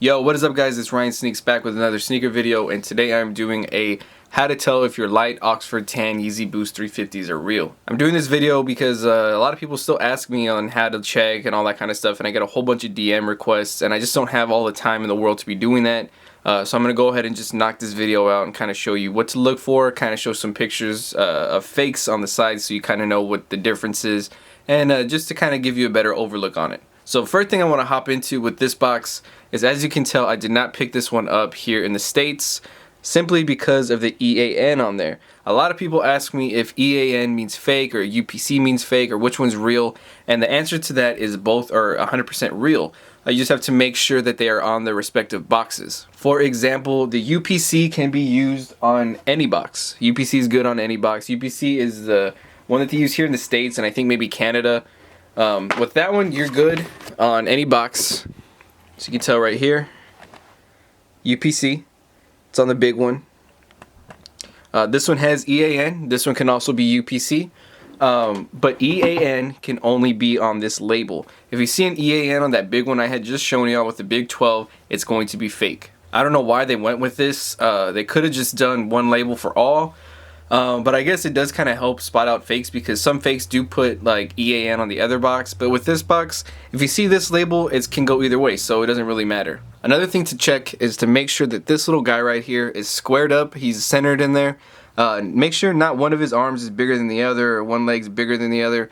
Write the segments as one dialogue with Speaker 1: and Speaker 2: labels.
Speaker 1: Yo, what is up guys, it's Ryan Sneaks back with another sneaker video, and today I'm doing a how to tell if your light Oxford tan Yeezy Boost 350s are real. I'm doing this video because a lot of people still ask me on how to check and all that kind of stuff, and I get a whole bunch of DM requests and I just don't have all the time in the world to be doing that. So I'm going to go ahead and just knock this video out and kind of show you what to look for, kind of show some pictures of fakes on the side so you kind of know what the difference is, and just to kind of give you a better overlook on it. So first thing I want to hop into with this box is, as you can tell, I did not pick this one up here in the States simply because of the EAN on there. A lot of people ask me if EAN means fake or UPC means fake or which one's real, and the answer to that is both are 100% real. You just have to make sure that they are on their respective boxes. For example, the UPC can be used on any box. UPC is good on any box. UPC is the one that they use here in the States and I think maybe Canada. With that one, you're good on any box. So you can tell right here, UPC, it's on the big one. This one has EAN, this one can also be UPC, but EAN can only be on this label. If you see an EAN on that big one I had just shown y'all with the big 12, it's going to be fake. I don't know why they went with this. They could have just done one label for all. But I guess it does kind of help spot out fakes because some fakes do put like EAN on the other box, but with this box, if you see this label, it can go either way, so it doesn't really matter. Another thing to check is to make sure that this little guy right here is squared up, he's centered in there. Make sure not one of his arms is bigger than the other or one leg's bigger than the other.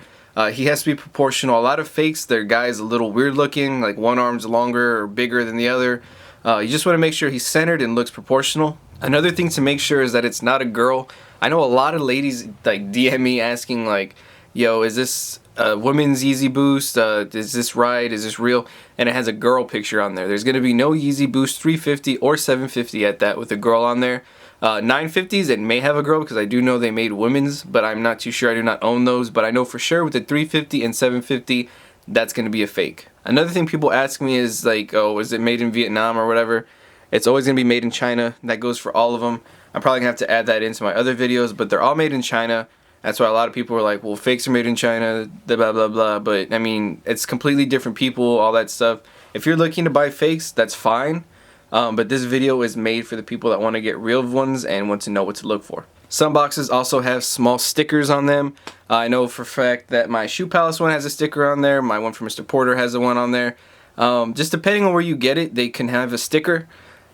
Speaker 1: He has to be proportional. A lot of fakes, their guy is a little weird looking, like one arm's longer or bigger than the other. You just want to make sure he's centered and looks proportional. Another thing to make sure is that it's not a girl. I know a lot of ladies like DM me asking like, yo, is this a women's Yeezy Boost? Is this right? Is this real? And it has a girl picture on there. There's going to be no Yeezy Boost 350 or 750 at that with a girl on there. 950s, it may have a girl because I do know they made women's, but I'm not too sure. I do not own those, but I know for sure with the 350 and 750, that's going to be a fake. Another thing people ask me is like, oh, is it made in Vietnam or whatever? It's always going to be made in China. That goes for all of them. I'm probably going to have to add that into my other videos, but they're all made in China. That's why a lot of people are like, well, fakes are made in China, blah, blah, blah. But, I mean, it's completely different people, all that stuff. If you're looking to buy fakes, that's fine. But this video is made for the people that want to get real ones and want to know what to look for. Some boxes also have small stickers on them. I know for a fact that my Shoe Palace one has a sticker on there. My one from Mr. Porter has the one on there. Just depending on where you get it, they can have a sticker.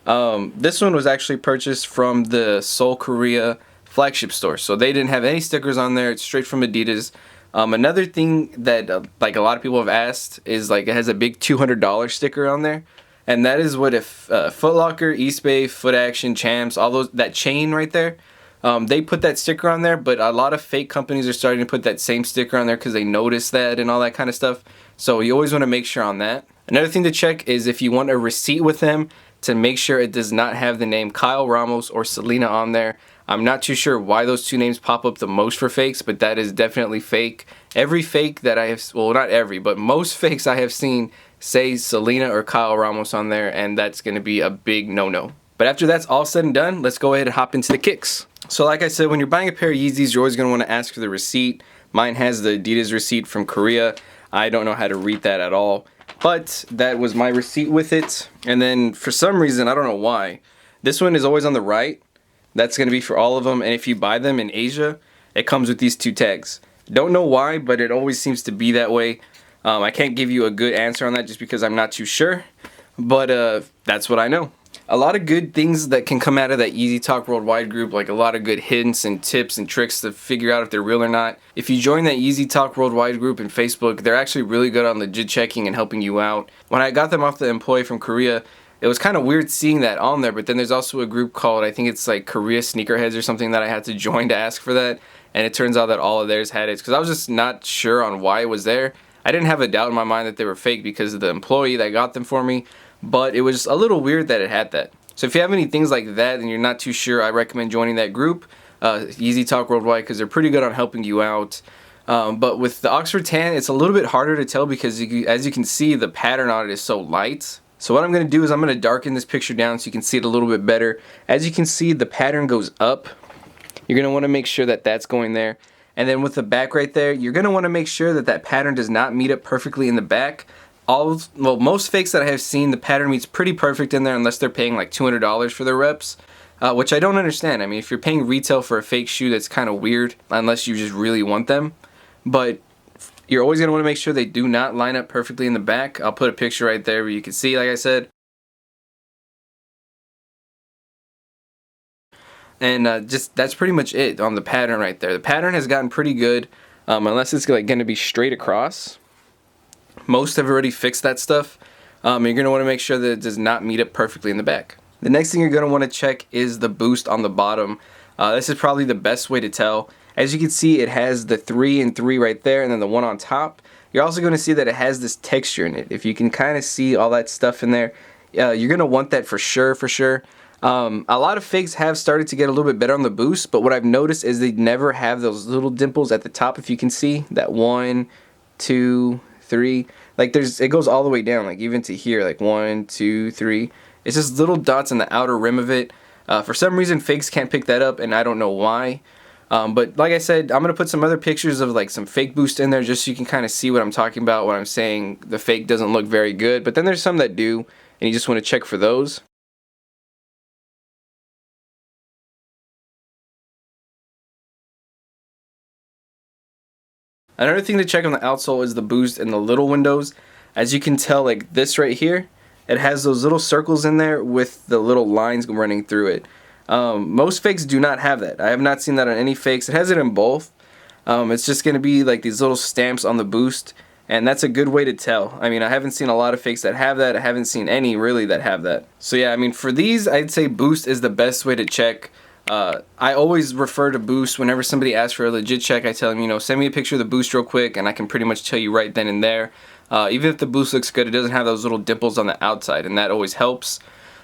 Speaker 1: This one was actually purchased from the Seoul, Korea flagship store, so they didn't have any stickers on there. It's straight from Adidas. Another thing that like a lot of people have asked is like it has a big $200 sticker on there, and that is what if Foot Locker, Eastbay, Foot Action, Champs, all those, that chain right there, they put that sticker on there. But a lot of fake companies are starting to put that same sticker on there because they notice that and all that kind of stuff. So you always want to make sure on that. Another thing to check is if you want a receipt with them, to make sure it does not have the name Kyle Ramos or Selena on there. I'm not too sure why those two names pop up the most for fakes, but that is definitely fake. Every fake that I have, well, not every, but most fakes I have seen say Selena or Kyle Ramos on there, and that's going to be a big no-no. But after that's all said and done, let's go ahead and hop into the kicks. So like I said, when you're buying a pair of Yeezys, you're always going to want to ask for the receipt. Mine has the Adidas receipt from Korea. I don't know how to read that at all. But that was my receipt with it. And then for some reason, I don't know why, this one is always on the right. That's going to be for all of them. And if you buy them in Asia, it comes with these two tags. Don't know why, but it always seems to be that way. I can't give you a good answer on that just because I'm not too sure. But that's what I know. A lot of good things that can come out of that Yeezy Talk Worldwide group, like a lot of good hints and tips and tricks to figure out if they're real or not. If you join that Yeezy Talk Worldwide group in Facebook, they're actually really good on legit checking and helping you out. When I got them off the employee from Korea, it was kind of weird seeing that on there, but then there's also a group called, I think it's like Korea Sneakerheads or something, that I had to join to ask for that, and it turns out that all of theirs had it, because I was just not sure on why it was there. I didn't have a doubt in my mind that they were fake because of the employee that got them for me, but it was a little weird that it had that. So if you have any things like that and you're not too sure, I recommend joining that group, Yeezy Talk Worldwide, because they're pretty good on helping you out. But with the Oxford Tan, it's a little bit harder to tell because as you can see, the pattern on it is so light. So what I'm going to do is I'm going to darken this picture down so you can see it a little bit better. As you can see, the pattern goes up. You're going to want to make sure that that's going there. And then with the back right there, you're going to want to make sure that that pattern does not meet up perfectly in the back. Well, most fakes that I have seen, the pattern meets pretty perfect in there unless they're paying like $200 for their reps, which I don't understand. I mean, if you're paying retail for a fake shoe, that's kind of weird unless you just really want them. But you're always going to want to make sure they do not line up perfectly in the back. I'll put a picture right there where you can see, like I said. And just that's pretty much it on the pattern right there. The pattern has gotten pretty good, unless it's like going to be straight across. Most have already fixed that stuff. You're going to want to make sure that it does not meet up perfectly in the back. The next thing you're going to want to check is the boost on the bottom. This is probably the best way to tell. As you can see, it has the 3 and 3 right there, and then the one on top. You're also going to see that it has this texture in it. If you can kind of see all that stuff in there, you're going to want that for sure, for sure. A lot of fakes have started to get a little bit better on the boost, but what I've noticed is they never have those little dimples at the top. If you can see that 1, 2, 3, like it goes all the way down, like even to here, like 1, 2, 3. It's just little dots on the outer rim of it. For some reason, fakes can't pick that up, and I don't know why. But like I said, I'm going to put some other pictures of like some fake boost in there just so you can kind of see what I'm talking about when I'm saying the fake doesn't look very good. But then there's some that do, and you just want to check for those. Another thing to check on the outsole is the boost and the little windows. As you can tell, like this right here, it has those little circles in there with the little lines running through it. Most fakes do not have that. I have not seen that on any fakes. It has it in both. It's just going to be like these little stamps on the boost, and that's a good way to tell. I mean, I haven't seen a lot of fakes that have that. I haven't seen any really that have that. So yeah, I mean, for these, I'd say boost is the best way to check. I always refer to boost whenever somebody asks for a legit check. I tell them, you know, send me a picture of the boost real quick, and I can pretty much tell you right then and there. Even if the boost looks good, it doesn't have those little dimples on the outside, and that always helps.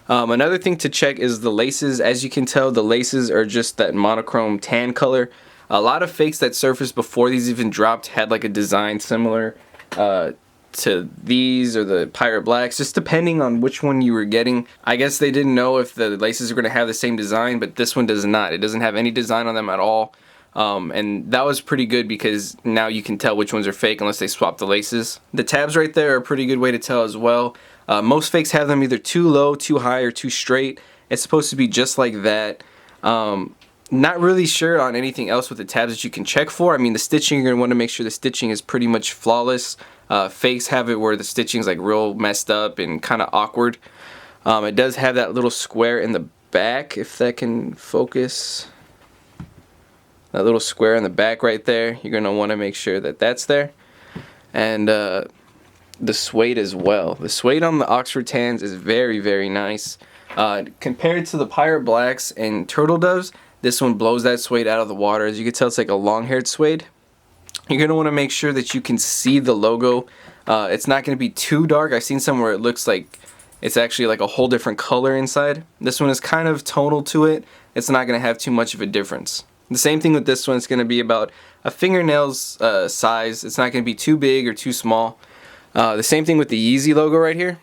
Speaker 1: Another thing to check is the laces. As you can tell, the laces are just that monochrome tan color. A lot of fakes that surfaced before these even dropped had like a design similar to these or the Pirate Blacks, just depending on which one you were getting. I guess they didn't know if the laces were going to have the same design, but this one does not. It doesn't have any design on them at all. And that was pretty good because now you can tell which ones are fake unless they swap the laces. The tabs right there are a pretty good way to tell as well. Most fakes have them either too low, too high, or too straight. It's supposed to be just like that. Not really sure on anything else with the tabs that you can check for. I mean, the stitching, you're going to want to make sure the stitching is pretty much flawless. Fakes have it where the stitching's like real messed up and kind of awkward. It does have that little square in the back, if that can focus. That little square in the back right there, you're going to want to make sure that that's there. And the suede as well. The suede on the Oxford Tans is very, very nice. Compared to the Pirate Blacks and Turtle Doves, this one blows that suede out of the water. As you can tell, it's like a long-haired suede. You're going to want to make sure that you can see the logo. It's not going to be too dark. I've seen some where it looks like it's actually like a whole different color inside. This one is kind of tonal to it. It's not going to have too much of a difference. The same thing with this one. It's going to be about a fingernail's size. It's not going to be too big or too small. The same thing with the Yeezy logo right here.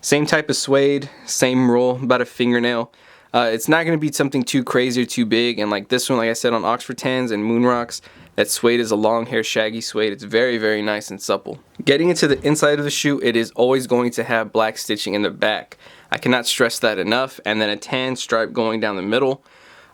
Speaker 1: Same type of suede, same rule, about a fingernail. It's not going to be something too crazy or too big. And like this one, like I said, on Oxford Tans and Moon Rocks, that suede is a long hair shaggy suede. It's very, very nice and supple. Getting into the inside of the shoe, it is always going to have black stitching in the back. I cannot stress that enough. And then a tan stripe going down the middle.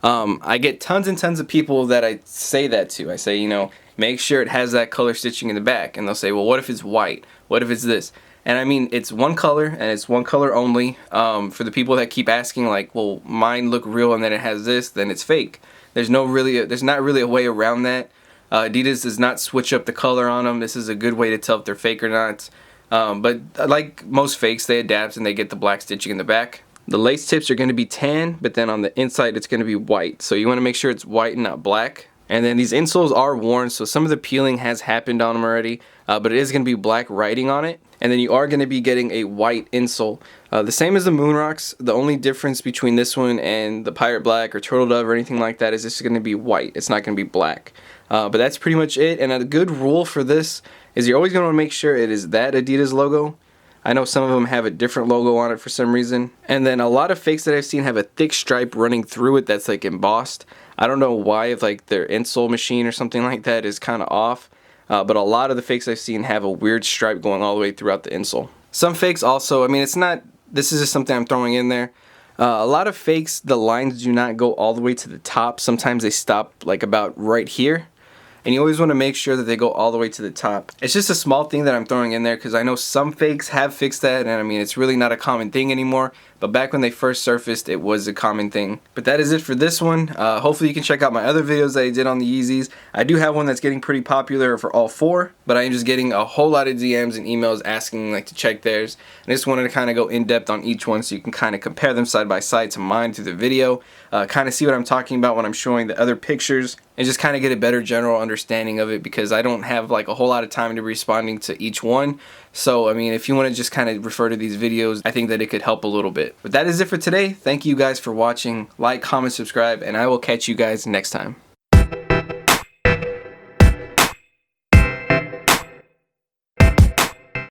Speaker 1: I get tons and tons of people that I say that to. I say, you know, make sure it has that color stitching in the back. And they'll say, well, what if it's white? What if it's this? And I mean, it's one color, and it's one color only. For the people that keep asking, like, well, mine look real and then it has this, then it's fake. There's not really a way around that. Adidas does not switch up the color on them. This is a good way to tell if they're fake or not. But like most fakes, they adapt and they get the black stitching in the back. The lace tips are going to be tan, but then on the inside it's going to be white. So you want to make sure it's white and not black. And then these insoles are worn, so some of the peeling has happened on them already, but it is going to be black writing on it. And then you are going to be getting a white insole. The same as the Moon Rocks. The only difference between this one and the Pirate Black or Turtle Dove or anything like that is this is going to be white. It's not going to be black. But that's pretty much it. And a good rule for this is you're always going to want to make sure it is that Adidas logo. I know some of them have a different logo on it for some reason. And then a lot of fakes that I've seen have a thick stripe running through it that's like embossed. I don't know why, if like their insole machine or something like that is kind of off. but a lot of the fakes I've seen have a weird stripe going all the way throughout the insole. Some fakes also, I mean, it's not, this is just something I'm throwing in there. A lot of fakes, the lines do not go all the way to the top. Sometimes they stop like about right here. And you always want to make sure that they go all the way to the top. It's just a small thing that I'm throwing in there because I know some fakes have fixed that, and I mean, it's really not a common thing anymore. But back when they first surfaced, it was a common thing. But that is it for this one. Hopefully you can check out my other videos that I did on the Yeezys. I do have one that's getting pretty popular for all four, but I am just getting a whole lot of DMs and emails asking like to check theirs. And I just wanted to kind of go in depth on each one so you can kind of compare them side by side to mine through the video. Kind of see what I'm talking about when I'm showing the other pictures, and just kind of get a better general understanding of it because I don't have like a whole lot of time to be responding to each one. So I mean, if you want to just kind of refer to these videos, I think that it could help a little bit. But that is it for today. Thank you guys for watching. Like, comment, subscribe, and I will catch you guys next time.